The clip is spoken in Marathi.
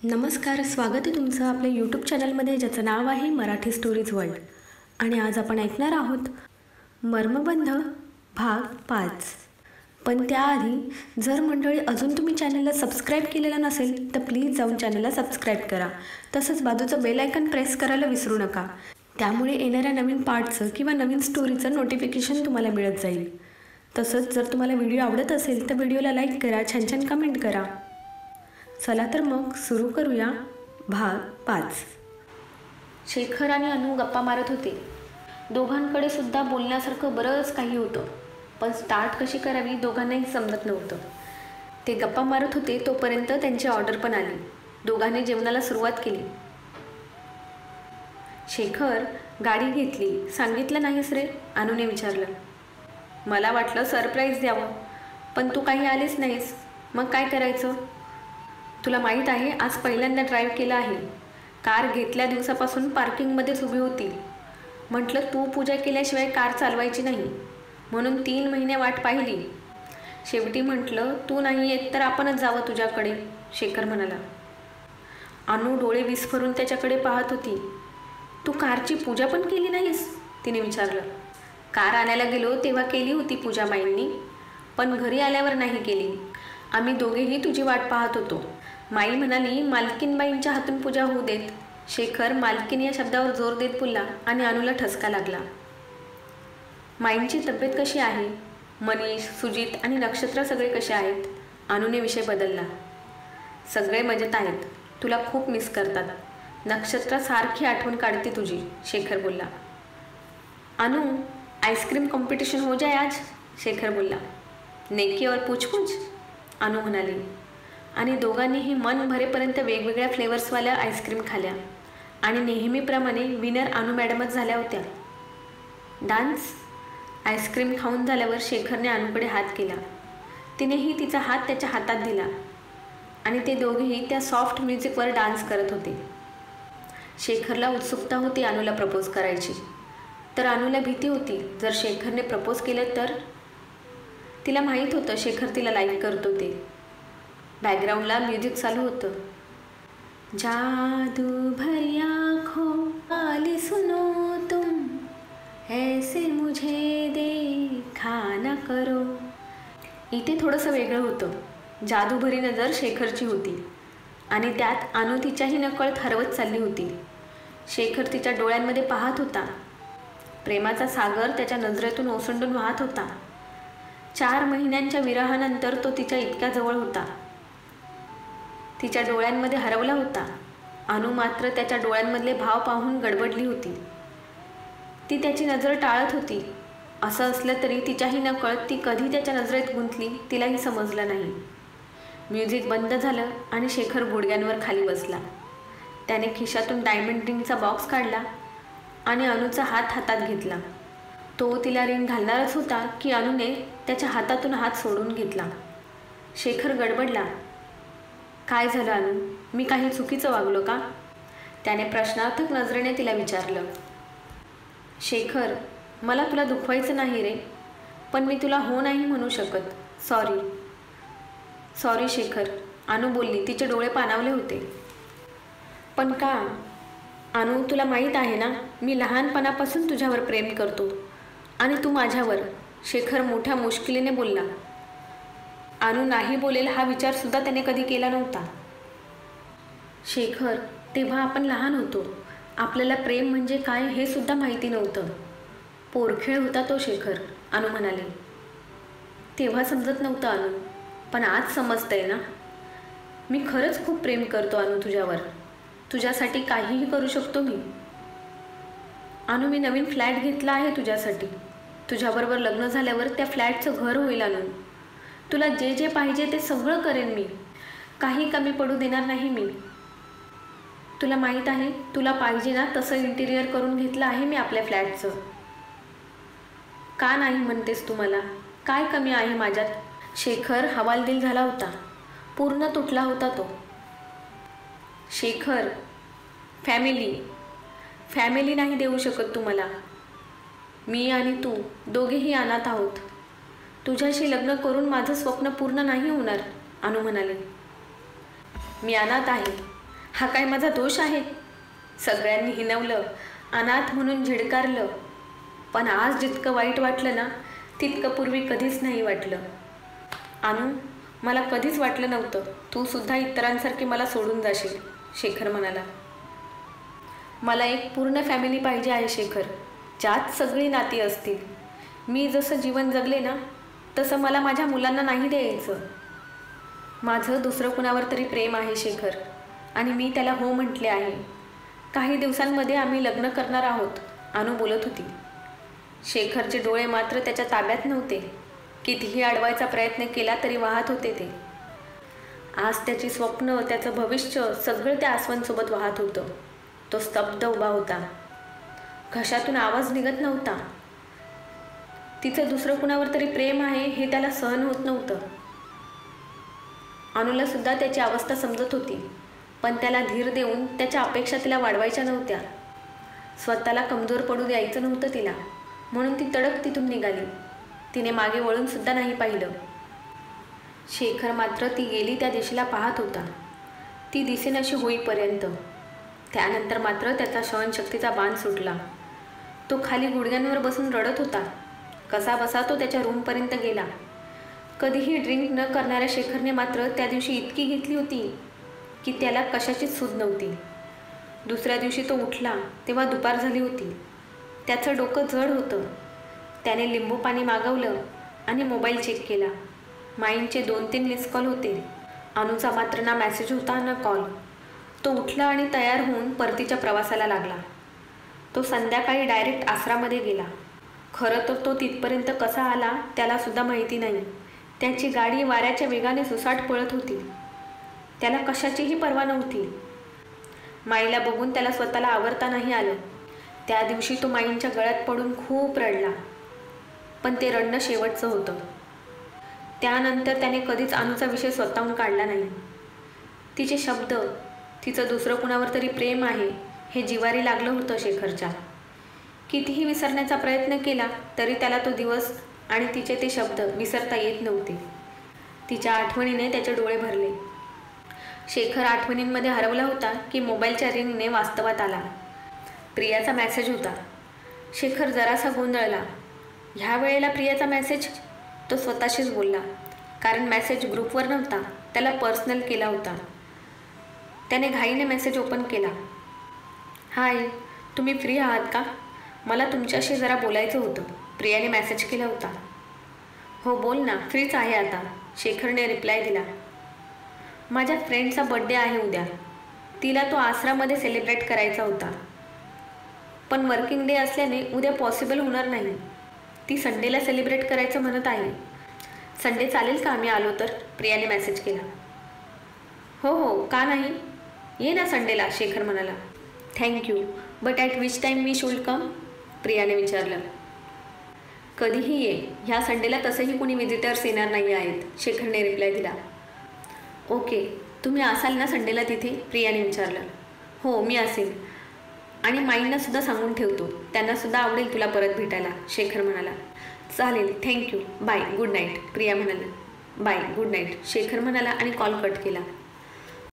नमस्कार, स्वागत आहे तुमचं आपल्या यूट्यूब चॅनलमध्ये ज्याचं नाव आहे मराठी स्टोरीज वर्ल्ड. आणि आज आपण ऐकणार आहोत मर्मबंध भाग 5. पण त्याआधी जर मंडळी अजून तुम्ही चॅनलला सबस्क्राईब केलेलं नसेल तर प्लीज जाऊन चॅनलला सबस्क्राईब करा. तसंच बाजूचं बेल आयकन प्रेस करायला विसरू नका. त्यामुळे येणाऱ्या नवीन पार्टचं किंवा नवीन स्टोरीचं नोटिफिकेशन तुम्हाला मिळत जाईल. तसंच जर तुम्हाला व्हिडिओ आवडत असेल तर व्हिडिओला लाईक करा, छान छान कमेंट करा. चला तर मग सुरू करूया भाग 5. शेखर आणि अनु गप्पा मारत होते. दोघांकडे सुद्धा बोलण्यासारखं बरंच काही होतं, पण स्टार्ट कशी करावी दोघांनाही समजत नव्हतं. ते गप्पा मारत होते तोपर्यंत त्यांची ऑर्डर पण आली. दोघांनी जेवणाला सुरुवात केली. शेखर, गाडी घेतली सांगितलं नाहीस रे? अनुने विचारलं. मला वाटलं सरप्राईज द्यावं, पण तू काही आलीच नाहीस. मग काय करायचं? तुला माहीत आहे आज पहिल्यांदा ड्राईव्ह केलं आहे. कार घेतल्या दिवसापासून पार्किंगमध्येच उभी होती. म्हटलं तू पूजा केल्याशिवाय कार चालवायची नाही, म्हणून 3 महिने वाट पाहिली. शेवटी म्हटलं तू नाही येत तर आपणच जावं तुझ्याकडे, शेखर म्हणाला. अनु डोळे विस्फरून त्याच्याकडे पाहत होती. तू कारची पूजा पण केली नाहीस? तिने विचारलं. कार आणायला गेलो तेव्हा केली होती पूजा माईंनी, पण घरी आल्यावर नाही केली. आम्ही दोघेही तुझी वाट पाहत होतो. माई म्हणाली मालकीनबाईंच्या हातून पूजा होऊ देत. शेखर मालकीन या शब्दावर जोर देत बोलला आणि अनुला ठसका लागला. माईंची तब्येत कशी आहे? मनीष, सुजित आणि नक्षत्र सगळे कसे आहेत? अनुने विषय बदलला. सगळे मजेत आहेत. तुला खूप मिस करतात. नक्षत्र सारखी आठवण काढते तुझी, शेखर बोलला. अनु, आईस्क्रीम कॉम्पिटिशन हो जाए आज, शेखर बोलला. नेकी और पूछपूछ, अनु म्हणाली. आणि दोघांनीही मन भरेपर्यंत वेगवेगळ्या फ्लेवर्सवाल्या आईस्क्रीम खाल्या आणि नेहमीप्रमाणे विनर अनु मॅडमच झाल्या होत्या. डान्स? आईस्क्रीम खाऊन झाल्यावर शेखरने अनुकडे हात केला. तिनेही तिचा हात त्याच्या हातात दिला आणि ते दोघेही त्या सॉफ्ट म्युझिकवर डान्स करत होते. शेखरला उत्सुकता होती अनुला प्रपोज करायची, तर अनुला भीती होती जर शेखरने प्रपोज केलं तर. तिला माहीत होतं शेखर तिला लाईक करतो ते. बॅकग्राऊंडला म्युझिक चालू होतं. जादू भरी आँखों वाली सुनो तुम, ऐसे मुझे देखा न करो. इथे थोडंसं वेगळं होतं. जादूभरी नजर शेखरची होती आणि त्यात अनु तिच्याही नकळत हरवत चालली होती. शेखर तिच्या डोळ्यांमध्ये पाहत होता. प्रेमाचा सागर त्याच्या नजरेतून ओसंडून वाहत होता. 4 महिन्यांच्या विरहानंतर तो तिच्या इतक्या जवळ होता. तिच्या डोळ्यांमध्ये हरवला होता. अनु मात्र त्याच्या डोळ्यांमधले भाव पाहून गडबडली होती. ती त्याची नजर टाळत होती. असं असलं तरी तिच्याही नकळत ती कधी त्याच्या नजरेत गुंतली तिलाही समजलं नाही. म्युझिक बंद झालं आणि शेखर गुडघ्यांवर खाली बसला. त्याने खिशातून डायमंड रिंगचा बॉक्स काढला आणि अनुचा हात हातात घेतला. तो तिला रिंग घालणारच होता की अनुने त्याच्या हातातून हात सोडून घेतला. शेखर गडबडला. काय झालं अनु? मी काही चुकीचं वागलो का? त्याने प्रश्नार्थक नजरेने तिला विचारलं. शेखर, मला तुला दुखवायचं नाही रे, पण मी तुला हो नाही म्हणू शकत. सॉरी शेखर, अनु बोलली. तिचे डोळे पाणावले होते. पण का? अनु, तुला माहीत आहे ना मी लहानपणापासून तुझ्यावर प्रेम करतो आणि तू माझ्यावर, शेखर मोठ्या मुश्किलीने बोलला. अनु नाही बोलेल हा विचारसुद्धा त्याने कधी केला नव्हता. शेखर, तेव्हा आपण लहान होतो. आपल्याला प्रेम म्हणजे काय हे सुद्धा माहिती नव्हतं. पोरखेळ होता तो शेखर, अनु म्हणाली. तेव्हा समजत नव्हतं अनु, पण आज समजतंय ना. मी खरंच खूप प्रेम करतो अनु तुझ्यावर. तुझ्यासाठी काहीही करू शकतो मी. अनु, मी नवीन फ्लॅट घेतला आहे तुझ्यासाठी. तुझ्याबरोबर लग्न झाल्यावर त्या फ्लॅटचं घर होईल अनु. तुला जे जे पाहिजे ते सगळं करेन मी. काही कमी पडू देणार नाही मी. तुला माहीत आहे तुला पाहिजे ना तसं इंटिरियर करून घेतलं आहे मी आपल्या फ्लॅटचं. का नाही म्हणतेस तू मला? काय कमी आहे माझ्यात? शेखर हवालदिल झाला होता. पूर्ण तुटला होता तो. शेखर, फॅमिली नाही देऊ शकत तू मला. मी आणि तू दोघेही अनाथ आहोत. तुझ्याशी लग्न करून माझं स्वप्न पूर्ण नाही होणार, अनु म्हणाली. मी अनाथ आहे हा काय माझा दोष आहे? सगळ्यांनी हिणवलं, अनाथ म्हणून झिडकारलं, पण आज जितकं वाईट वाटलं ना, तितकं पूर्वी कधीच नाही वाटलं. अनु, मला कधीच वाटलं नव्हतं तू सुद्धा इतरांसारखी मला सोडून जाशील, शेखर म्हणाला. मला एक पूर्ण फॅमिली पाहिजे आहे शेखर, ज्यात सगळी नाती असतील. मी जसं जीवन जगले ना, तसं मला माझ्या मुलांना नाही द्यायचं. माझं दुसरं कुणावर तरी प्रेम आहे शेखर, आणि मी त्याला हो म्हटले आहे. काही दिवसांमध्ये आम्ही लग्न करणार आहोत, अनु बोलत होती. शेखरचे डोळे मात्र त्याच्या ताब्यात नव्हते. कितीही अडवायचा प्रयत्न केला तरी वाहत होते ते. आज त्याची स्वप्न, त्याचं भविष्य सगळं त्या आसवांसोबत वाहत होतं. तो स्तब्ध उभा होता. घशातून आवाज निघत नव्हता. तिचं दुसरं कुणावर तरी प्रेम आहे हे त्याला सहन होत नव्हतं. अनुला सुद्धा त्याची अवस्था समजत होती, पण त्याला धीर देऊन त्याच्या अपेक्षा तिला वाढवायच्या नव्हत्या. स्वतःला कमजोर पडू द्यायचं नव्हतं तिला, म्हणून ती तडक तिथून निघाली. तिने मागे वळून सुद्धा नाही पाहिलं. शेखर मात्र ती गेली त्या दिशेला पाहत होता, ती दिसेनाशी होईपर्यंत. त्यानंतर मात्र त्याचा सहनशक्तीचा बांध सुटला. तो खाली गुडघ्यांवर बसून रडत होता. कसा बसा तो त्याच्या रूमपर्यंत गेला. कधीही ड्रिंक न करणाऱ्या शेखरने मात्र त्या दिवशी इतकी घेतली होती की त्याला कशाचीच सूद नव्हती. दुसऱ्या दिवशी तो उठला तेव्हा दुपार झाली होती. त्याचं डोकं जड होतं. त्याने लिंबू पाणी मागवलं आणि मोबाईल चेक केला. माईंचे 2-3 मिस कॉल होते. अनुचा मात्र ना मेसेज होता ना कॉल. तो उठला आणि तयार होऊन परतीच्या प्रवासाला लागला. तो संध्याकाळी डायरेक्ट आसरामध्ये गेला. खरं तर तो तिथपर्यंत कसा आला त्याला सुद्धा माहिती नाही. त्याची गाडी वाऱ्याच्या वेगाने सुसाट पळत होती. त्याला कशाचीही पर्वा नव्हती. माईला बघून त्याला स्वतःला आवरता नाही आलं. त्या दिवशी तो माईंच्या गळ्यात पडून खूप रडला, पण ते रडणं शेवटचं होतं. त्यानंतर त्याने कधीच अनुचा विषय स्वतःहून काढला नाही. तिचे शब्द, तिचं दुसरं कुणावर तरी प्रेम आहे हे जिवारी लागलं होतं शेखरच्या. कितीही विसरण्याचा प्रयत्न केला तरी त्याला तो दिवस आणि तिचे ते शब्द विसरता येत नव्हते. तिच्या आठवणीने त्याचे डोळे भरले. शेखर आठवणींमध्ये हरवला होता की मोबाईलच्या रिंगने वास्तवात आला. प्रियाचा मेसेज होता. शेखर जरासा गोंधळला. ह्या वेळेला प्रियाचा मेसेज? तो स्वतःशीच बोलला, कारण मेसेज ग्रुपवर नव्हता, त्याला पर्सनल केला होता. त्याने घाईने मेसेज ओपन केला. हाय, तुम्ही फ्री आहात का? मला तुमच्याशी जरा बोलायचं होतं, प्रियाने मेसेज केला होता. हो बोल ना, फ्रीच आहे आता, शेखरने रिप्लाय दिला. माझ्या फ्रेंडचा बड्डे आहे उद्या. तिला तो आसरामध्ये सेलिब्रेट करायचा होता, पण वर्किंग डे असल्याने उद्या पॉसिबल होणार नाही. ती संडेला सेलिब्रेट करायचं म्हणत आहे. संडे चालेल का आम्ही आलो तर? प्रियाने मेसेज केला. हो हो, का नाही, ये ना संडेला, शेखर म्हणाला. Thank you, but at which time we should come? प्रियाने विचारलं. कधीही ये, ह्या संडेला तसंही कोणी विजिटर्स येणार नाही आहेत, शेखरने रिप्लाय दिला. ओके, तुम्ही असाल ना संडेला तिथे? प्रियाने विचारलं. हो, मी असेल, आणि माईंना सुद्धा सांगून ठेवतो, त्यांना सुद्धा आवडेल तुला परत भेटायला, शेखर म्हणाला. चालेल, thank you, bye, good night, Priya म्हणाली. बाय, गुड नाईट, शेखर म्हणाला आणि कॉल कट केला.